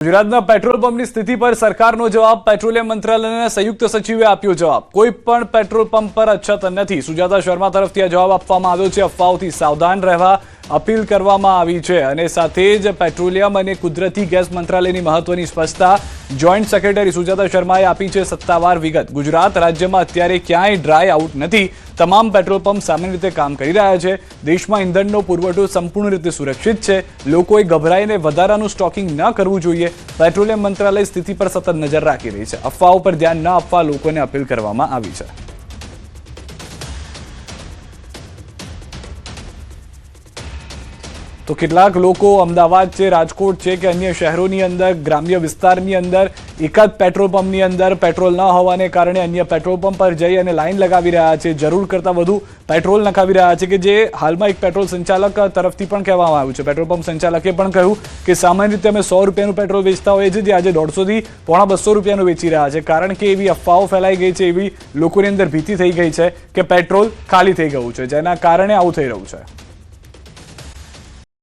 ગુજરાતના પેટ્રોલ પંપની સ્થિતિ પર સરકારનો જવાબ. પેટ્રોલિયમ મંત્રાલયના સંયુક્ત સચિવે આપ્યો જવાબ. કોઈ પણ પેટ્રોલ પંપ પર અછત નથી. સુજાતા શર્મા તરફથી આ જવાબ આપવામાં આવ્યો છે. અફવાઓથી સાવધાન રહેવા અપીલ કરવામાં આવી છે અને સાથે જ પેટ્રોલિયમ અને કુદરતી ગેસ મંત્રાલયની મહત્વની સ્પષ્ટતા જોઈન્ટ સેક્રેટરી સુજાતા શર્માએ આપી છે સત્તાવાર વિગત. ગુજરાત રાજ્યમાં અત્યારે ક્યાંય ડ્રાય આઉટ નથી. તમામ પેટ્રોલ પંપ સામાન્ય રીતે કામ કરી રહ્યા છે. દેશમાં ઇંધણનો પુરવઠો સંપૂર્ણ રીતે સુરક્ષિત છે. લોકોએ ગભરાઈને વધારાનું સ્ટોકિંગ ન કરવું જોઈએ. પેટ્રોલિયમ મંત્રાલય સ્થિતિ પર સતત નજર રાખી રહી છે. અફવાઓ પર ધ્યાન ન આપવા લોકોને અપીલ કરવામાં આવી છે. તો કેટલાક લોકો અમદાવાદ છે, રાજકોટ છે કે અન્ય શહેરોની અંદર, ગ્રામ્ય વિસ્તારની અંદર એકાદ પેટ્રોલ પંપની અંદર પેટ્રોલ ન હોવાને કારણે અન્ય પેટ્રોલ પંપ પર જઈ અને લાઈન લગાવી રહ્યા છે. જરૂર કરતાં વધુ પેટ્રોલ નખાવી રહ્યા છે કે જે હાલમાં એક પેટ્રોલ સંચાલક તરફથી પણ કહેવામાં આવ્યું છે. પેટ્રોલ પંપ સંચાલકે પણ કહ્યું કે સામાન્ય રીતે અમે 100 રૂપિયાનું પેટ્રોલ વેચતા હોઈએ છીએ, જે આજે 150 થી પોણા 200 રૂપિયાનું વેચી રહ્યા છે. કારણ કે એવી અફવાઓ ફેલાઈ ગઈ છે, એવી લોકોની અંદર ભીતિ થઈ ગઈ છે કે પેટ્રોલ ખાલી થઈ ગયું છે, જેના કારણે આવું થઈ રહ્યું છે.